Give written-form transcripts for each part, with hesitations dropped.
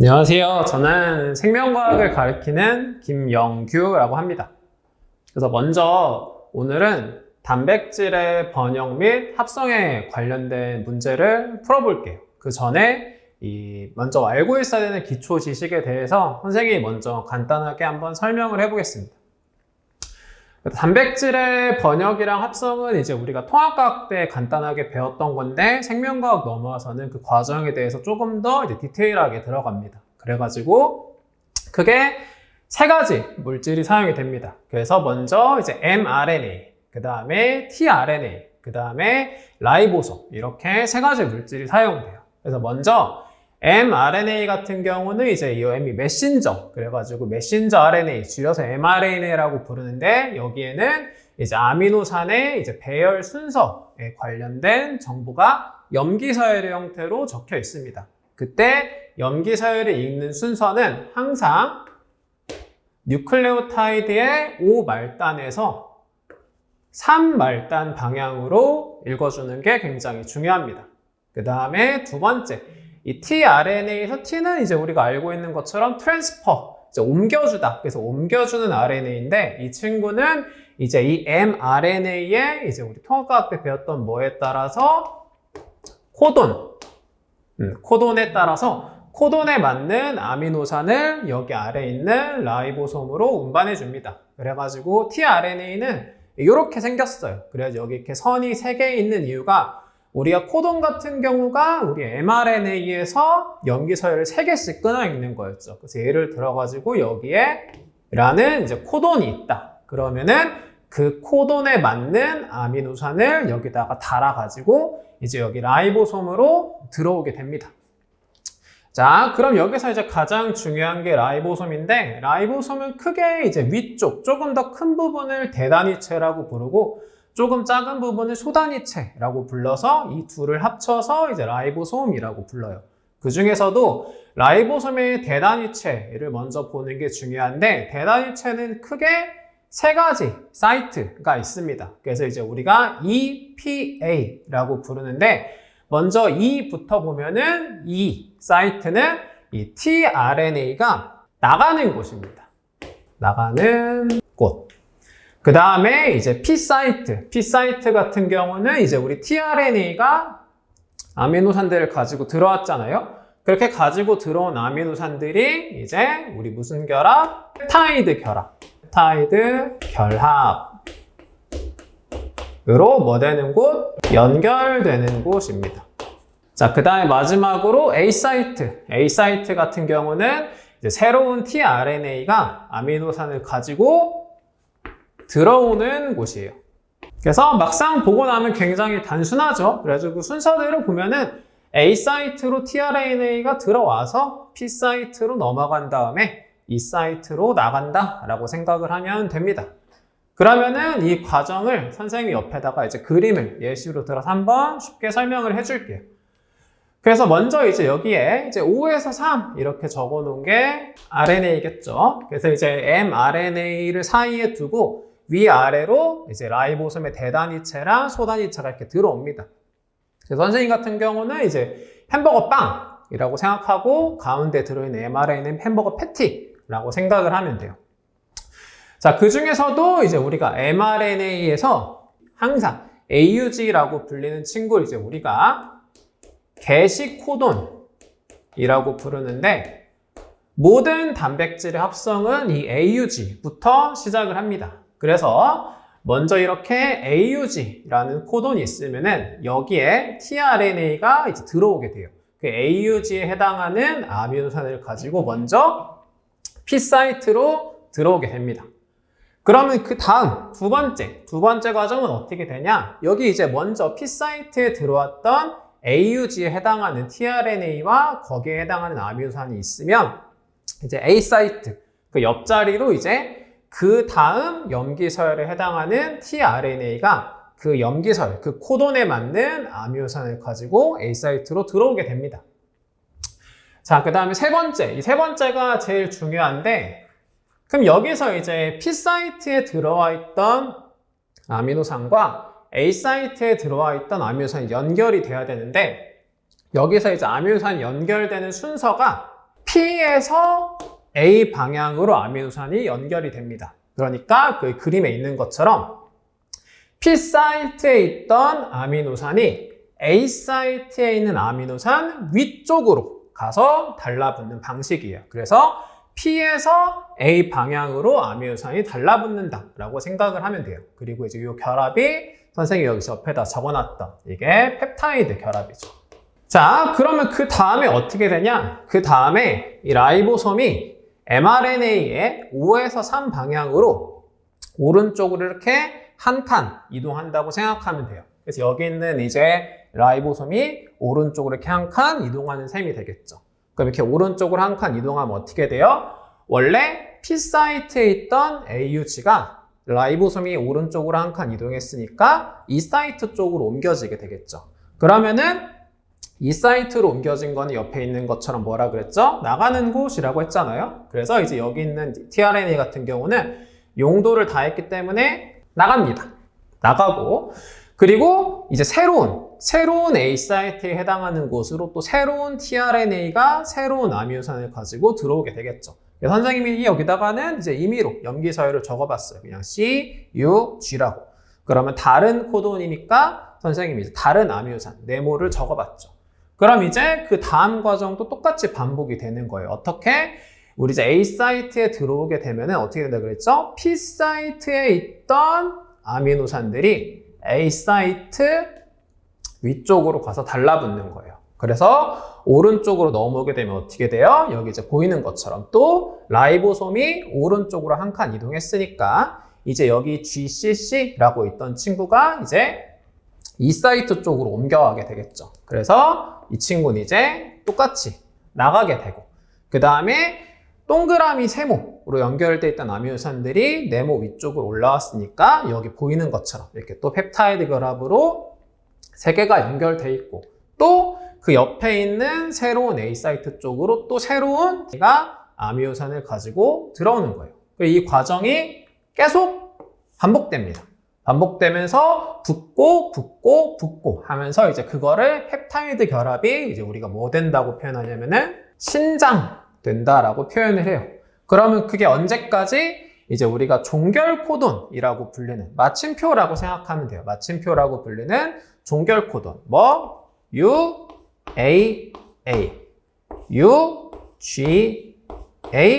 안녕하세요. 저는 생명과학을 가르치는 김영규라고 합니다. 그래서 먼저 오늘은 단백질의 번역 및 합성에 관련된 문제를 풀어볼게요. 그 전에 먼저 알고 있어야 되는 기초 지식에 대해서 선생님이 먼저 간단하게 한번 설명을 해보겠습니다. 단백질의 번역이랑 합성은 이제 우리가 통합과학 때 간단하게 배웠던 건데 생명과학 넘어와서는 그 과정에 대해서 조금 더 이제 디테일하게 들어갑니다. 그래가지고 그게 세 가지 물질이 사용이 됩니다. 그래서 먼저 이제 mRNA, 그 다음에 tRNA, 그 다음에 라이보솜, 이렇게 세 가지 물질이 사용돼요. 그래서 먼저 mRNA 같은 경우는 이제 이 M이 메신저, 그래가지고 메신저 RNA, 줄여서 mRNA라고 부르는데 여기에는 이제 아미노산의 이제 배열 순서에 관련된 정보가 염기서열의 형태로 적혀 있습니다. 그때 염기서열을 읽는 순서는 항상 뉴클레오타이드의 5말단에서 3말단 방향으로 읽어주는 게 굉장히 중요합니다. 그 다음에 두 번째, 이 tRNA에서 t는 이제 우리가 알고 있는 것처럼 트랜스퍼, 이제 옮겨주다. 그래서 옮겨주는 RNA인데 이 친구는 이제 이 mRNA에 이제 우리 통합과학 때 배웠던 뭐에 따라서 코돈에 따라서 코돈에 맞는 아미노산을 여기 아래에 있는 라이보솜으로 운반해 줍니다. 그래가지고 tRNA는 이렇게 생겼어요. 그래서 여기 이렇게 선이 3개 있는 이유가 우리가 코돈 같은 경우가 우리 mRNA에서 염기서열을 3개씩 끊어 읽는 거였죠. 그래서 예를 들어가지고 여기에 라는 이제 코돈이 있다. 그러면은 그 코돈에 맞는 아미노산을 여기다가 달아가지고 이제 여기 라이보솜으로 들어오게 됩니다. 자, 그럼 여기서 이제 가장 중요한 게 라이보솜인데, 라이보솜은 크게 이제 위쪽, 조금 더 큰 부분을 대단위체라고 부르고, 조금 작은 부분을 소단위체라고 불러서 이 둘을 합쳐서 이제 라이보솜이라고 불러요. 그 중에서도 라이보솜의 대단위체를 먼저 보는 게 중요한데, 대단위체는 크게 3가지 사이트가 있습니다. 그래서 이제 우리가 EPA라고 부르는데, 먼저 E부터 보면은 이 사이트는 이 tRNA가 나가는 곳입니다. 나가는 곳. 그 다음에 이제 P 사이트 같은 경우는 이제 우리 tRNA가 아미노산들을 가지고 들어왔잖아요. 그렇게 가지고 들어온 아미노산들이 이제 우리 무슨 결합? 펩타이드 결합으로 뭐 되는 곳? 연결되는 곳입니다. 자, 그 다음에 마지막으로 A 사이트 같은 경우는 이제 새로운 tRNA가 아미노산을 가지고 들어오는 곳이에요. 그래서 막상 보고 나면 굉장히 단순하죠. 그래서 그 순서대로 보면은 A 사이트로 tRNA가 들어와서 P 사이트로 넘어간 다음에 E 사이트로 나간다 라고 생각을 하면 됩니다. 그러면은 이 과정을 선생님이 옆에다가 이제 그림을 예시로 들어서 한번 쉽게 설명을 해줄게요. 그래서 먼저 이제 여기에 이제 5에서 3 이렇게 적어 놓은 게 RNA겠죠. 그래서 이제 mRNA를 사이에 두고 위아래로 이제 라이보솜의 대단위체랑 소단위체가 이렇게 들어옵니다. 그래서 선생님 같은 경우는 이제 햄버거 빵이라고 생각하고 가운데 들어있는 mRNA는 햄버거 패티라고 생각을 하면 돼요. 자, 그 중에서도 이제 우리가 mRNA에서 항상 AUG라고 불리는 친구를 이제 우리가 개식 코돈이라고 부르는데 모든 단백질의 합성은 이 AUG부터 시작을 합니다. 그래서 먼저 이렇게 AUG라는 코돈이 있으면은 여기에 tRNA가 이제 들어오게 돼요. 그 AUG에 해당하는 아미노산을 가지고 먼저 P 사이트로 들어오게 됩니다. 그러면 그 다음 두 번째 과정은 어떻게 되냐? 여기 이제 먼저 P 사이트에 들어왔던 AUG에 해당하는 tRNA와 거기에 해당하는 아미노산이 있으면 이제 A 사이트 그 옆자리로 이제 그 다음 염기서열에 해당하는 tRNA가 그 염기서열, 그 코돈에 맞는 아미노산을 가지고 A 사이트로 들어오게 됩니다. 자, 그 다음에 이 세 번째가 제일 중요한데, 그럼 여기서 이제 P 사이트에 들어와 있던 아미노산과 A 사이트에 들어와 있던 아미노산이 연결이 돼야 되는데 여기서 이제 아미노산이 연결되는 순서가 P에서 A 방향으로 아미노산이 연결이 됩니다. 그러니까 그 그림에 있는 것처럼 P 사이트에 있던 아미노산이 A 사이트에 있는 아미노산 위쪽으로 가서 달라붙는 방식이에요. 그래서 P에서 A 방향으로 아미노산이 달라붙는다라고 생각을 하면 돼요. 그리고 이제 이 결합이 선생님이 여기 옆에다 적어놨던 이게 펩타이드 결합이죠. 자, 그러면 그 다음에 어떻게 되냐? 그 다음에 이 라이보솜이 mRNA의 5에서 3 방향으로 오른쪽으로 이렇게 한 칸 이동한다고 생각하면 돼요. 그래서 여기 있는 이제 라이보솜이 오른쪽으로 이렇게 한 칸 이동하는 셈이 되겠죠. 그럼 이렇게 오른쪽으로 한 칸 이동하면 어떻게 돼요? 원래 P 사이트에 있던 AUG가 라이보솜이 오른쪽으로 한 칸 이동했으니까 이 사이트 쪽으로 옮겨지게 되겠죠. 그러면은 이 사이트로 옮겨진 거는 옆에 있는 것처럼 뭐라 그랬죠? 나가는 곳이라고 했잖아요. 그래서 이제 여기 있는 tRNA 같은 경우는 용도를 다 했기 때문에 나갑니다. 나가고, 그리고 이제 새로운 A 사이트에 해당하는 곳으로 또 새로운 tRNA가 새로운 아미노산을 가지고 들어오게 되겠죠. 그래서 선생님이 여기다가는 이제 임의로 염기서열을 적어봤어요. 그냥 C, U, G라고. 그러면 다른 코돈이니까 선생님이 이제 다른 아미노산, 네모를 적어봤죠. 그럼 이제 그 다음 과정도 똑같이 반복이 되는 거예요. 어떻게? 우리 이제 A 사이트에 들어오게 되면은 어떻게 된다 그랬죠? P 사이트에 있던 아미노산들이 A 사이트 위쪽으로 가서 달라붙는 거예요. 그래서 오른쪽으로 넘어오게 되면 어떻게 돼요? 여기 이제 보이는 것처럼 또 라이보솜이 오른쪽으로 한 칸 이동했으니까 이제 여기 GCC라고 있던 친구가 이제 이 사이트 쪽으로 옮겨가게 되겠죠. 그래서 이 친구는 이제 똑같이 나가게 되고, 그 다음에 동그라미 세모로 연결되어 있던 아미노산들이 네모 위쪽으로 올라왔으니까 여기 보이는 것처럼 이렇게 또 펩타이드 결합으로 3개가 연결되어 있고, 또 그 옆에 있는 새로운 A 사이트 쪽으로 또 새로운 아미노산을 가지고 들어오는 거예요. 이 과정이 계속 반복됩니다. 반복되면서 붙고 하면서 이제 그거를 펩타이드 결합이 이제 우리가 뭐 된다고 표현하냐면은 신장된다라고 표현을 해요. 그러면 그게 언제까지? 이제 우리가 종결 코돈이라고 불리는 마침표라고 생각하면 돼요. 마침표라고 불리는 종결 코돈. 뭐 U, A, A, U, G, A,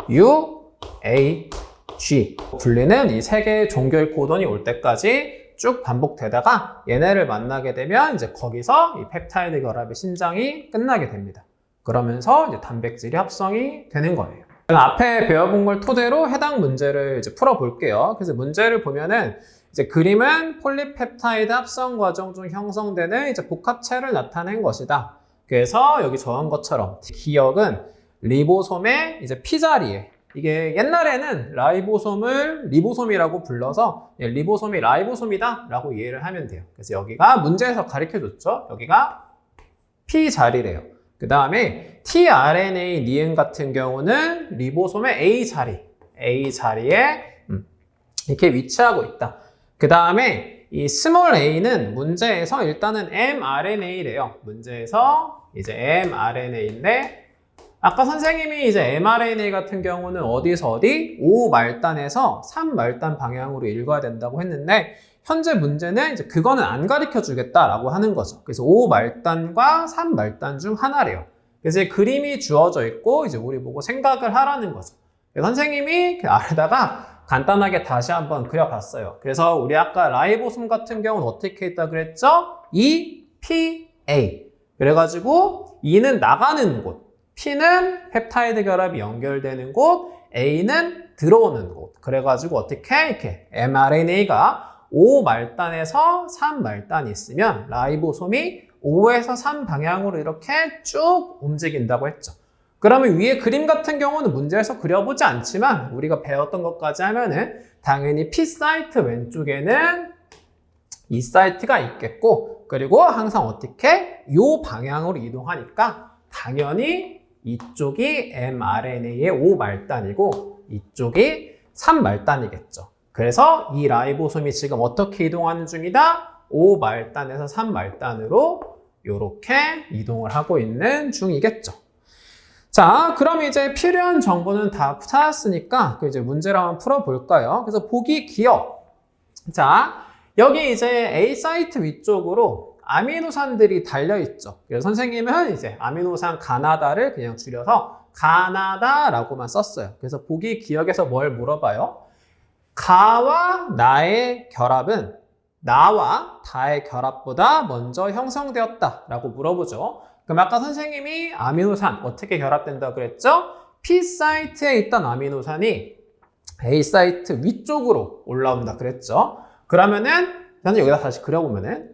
U, A, G 불리는 이 3개의 종결 코돈이 올 때까지 쭉 반복되다가 얘네를 만나게 되면 이제 거기서 이 펩타이드 결합의 신장이 끝나게 됩니다. 그러면서 이제 단백질이 합성이 되는 거예요. 앞에 배워본 걸 토대로 해당 문제를 이제 풀어볼게요. 그래서 문제를 보면은 이제 그림은 폴리펩타이드 합성 과정 중 형성되는 이제 복합체를 나타낸 것이다. 그래서 여기 적은 것처럼 기억은 리보솜의 이제 P 자리에, 이게 옛날에는 라이보솜을 리보솜이라고 불러서 리보솜이 라이보솜이다 라고 이해를 하면 돼요. 그래서 여기가 문제에서 가르쳐줬죠. 여기가 P 자리래요. 그 다음에 tRNA 니은 같은 경우는 리보솜의 A 자리에 이렇게 위치하고 있다. 그 다음에 이 스몰 a는 문제에서 일단은 mRNA래요. 문제에서 이제 mRNA인데 아까 선생님이 이제 mRNA 같은 경우는 어디서 어디? 5말단에서 3말단 방향으로 읽어야 된다고 했는데 현재 문제는 이제 그거는 안 가르쳐 주겠다라고 하는 거죠. 그래서 5말단과 3말단 중 하나래요. 그래서 그림이 주어져 있고 이제 우리 보고 생각을 하라는 거죠. 그래서 선생님이 그 아래다가 간단하게 다시 한번 그려봤어요. 그래서 우리 아까 라이보솜 같은 경우는 어떻게 했다 그랬죠? EPA. 그래가지고 E는 나가는 곳, P는 펩타이드 결합이 연결되는 곳, A는 들어오는 곳. 그래가지고 어떻게 이렇게 mRNA가 5말단에서 3말단이 있으면 라이보솜이 5에서 3 방향으로 이렇게 쭉 움직인다고 했죠. 그러면 위에 그림 같은 경우는 문제에서 그려보지 않지만 우리가 배웠던 것까지 하면은 당연히 P 사이트 왼쪽에는 이 사이트가 있겠고, 그리고 항상 어떻게 이 방향으로 이동하니까 당연히 이쪽이 mRNA의 5말단이고 이쪽이 3말단이겠죠. 그래서 이 라이보솜이 지금 어떻게 이동하는 중이다? 5말단에서 3말단으로 이렇게 이동을 하고 있는 중이겠죠. 자, 그럼 이제 필요한 정보는 다 찾았으니까 그 이제 문제를 한번 풀어볼까요? 그래서 보기 기억. 자, 여기 이제 A 사이트 위쪽으로 아미노산들이 달려있죠. 그래서 선생님은 이제 아미노산 가나다를 그냥 줄여서 가나다라고만 썼어요. 그래서 보기 기억에서 뭘 물어봐요? 가와 나의 결합은 나와 다의 결합보다 먼저 형성되었다라고 물어보죠. 그럼 아까 선생님이 아미노산 어떻게 결합된다 그랬죠? P 사이트에 있던 아미노산이 A 사이트 위쪽으로 올라온다 그랬죠. 그러면은 저는 여기다 다시 그려보면은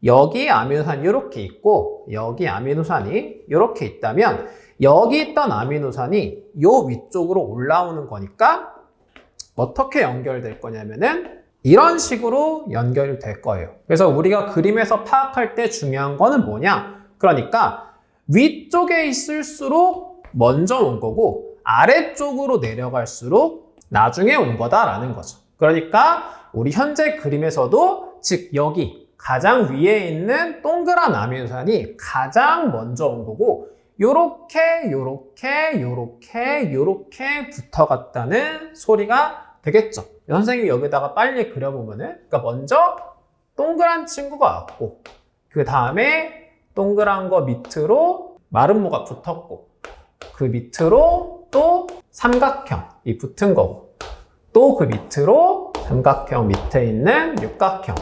여기 아미노산이 이렇게 있고 여기 아미노산이 이렇게 있다면 여기 있던 아미노산이 요 위쪽으로 올라오는 거니까 어떻게 연결될 거냐면은 이런 식으로 연결될 거예요. 그래서 우리가 그림에서 파악할 때 중요한 거는 뭐냐? 그러니까 위쪽에 있을수록 먼저 온 거고 아래쪽으로 내려갈수록 나중에 온 거다라는 거죠. 그러니까 우리 현재 그림에서도 즉 여기 가장 위에 있는 동그란 아미노산이 가장 먼저 온 거고 요렇게 붙어갔다는 소리가 되겠죠. 선생님이 여기다가 빨리 그려보면은 그러니까 먼저 동그란 친구가 왔고 그 다음에 동그란 거 밑으로 마름모가 붙었고 그 밑으로 또 삼각형이 붙은 거고 또 그 밑으로 삼각형 밑에 있는 육각형이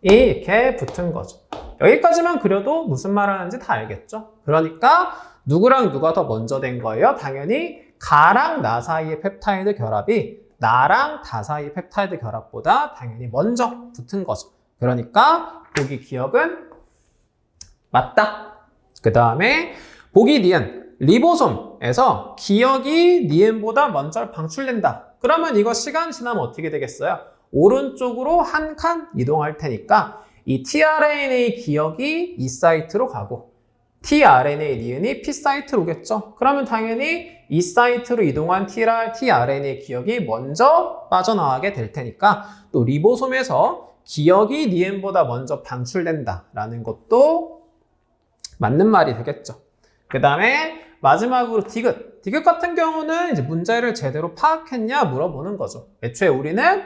이렇게 붙은 거죠. 여기까지만 그려도 무슨 말 하는지 다 알겠죠? 그러니까 누구랑 누가 더 먼저 된 거예요? 당연히 가랑 나 사이의 펩타이드 결합이 나랑 다 사이의 펩타이드 결합보다 당연히 먼저 붙은 거죠. 그러니까 보기 기억은 맞다. 그 다음에 보기 니은 리보솜에서 기억이 니은보다 먼저 방출된다. 그러면 이거 시간 지나면 어떻게 되겠어요? 오른쪽으로 한 칸 이동할 테니까 이 tRNA 기억이 이 사이트로 가고 tRNA 니은이 P 사이트로 오겠죠? 그러면 당연히 이 사이트로 이동한 tRNA 기억이 먼저 빠져나가게 될 테니까 또 리보솜에서 기억이 니은보다 먼저 방출된다라는 것도 맞는 말이 되겠죠. 그 다음에 마지막으로 디귿. 디귿 같은 경우는 이제 문제를 제대로 파악했냐 물어보는 거죠. 애초에 우리는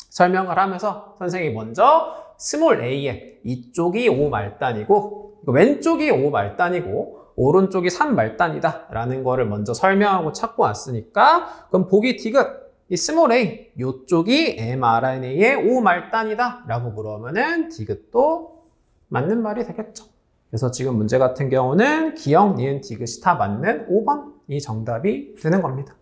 설명을 하면서 선생님이 먼저 스몰 an 이쪽이 O 말단이고 왼쪽이 O 말단이고 오른쪽이 3 말단이다 라는 거를 먼저 설명하고 찾고 왔으니까 그럼 보기 디귿 이 스몰 a 이쪽이 mRNA의 O 말단이다 라고 물어보면은 디귿도 맞는 말이 되겠죠. 그래서 지금 문제 같은 경우는 기억, 니은, 디귿이 다 맞는 5번이 정답이 되는 겁니다.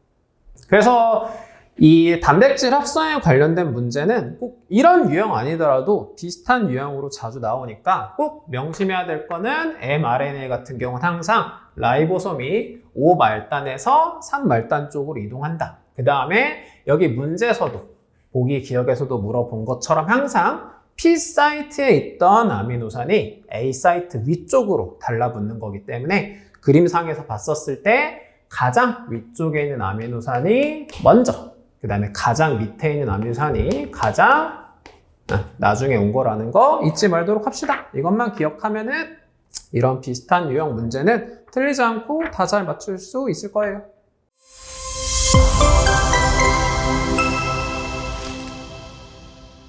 그래서 이 단백질 합성에 관련된 문제는 꼭 이런 유형 아니더라도 비슷한 유형으로 자주 나오니까 꼭 명심해야 될 거는 mRNA 같은 경우는 항상 라이보솜이 5말단에서 3말단 쪽으로 이동한다. 그 다음에 여기 문제에서도 보기 기억에서도 물어본 것처럼 항상 P 사이트에 있던 아미노산이 A 사이트 위쪽으로 달라붙는 거기 때문에 그림상에서 봤었을 때 가장 위쪽에 있는 아미노산이 먼저 그 다음에 가장 밑에 있는 아미노산이 가장 나중에 온 거라는 거 잊지 말도록 합시다. 이것만 기억하면은 이런 비슷한 유형 문제는 틀리지 않고 다 잘 맞출 수 있을 거예요.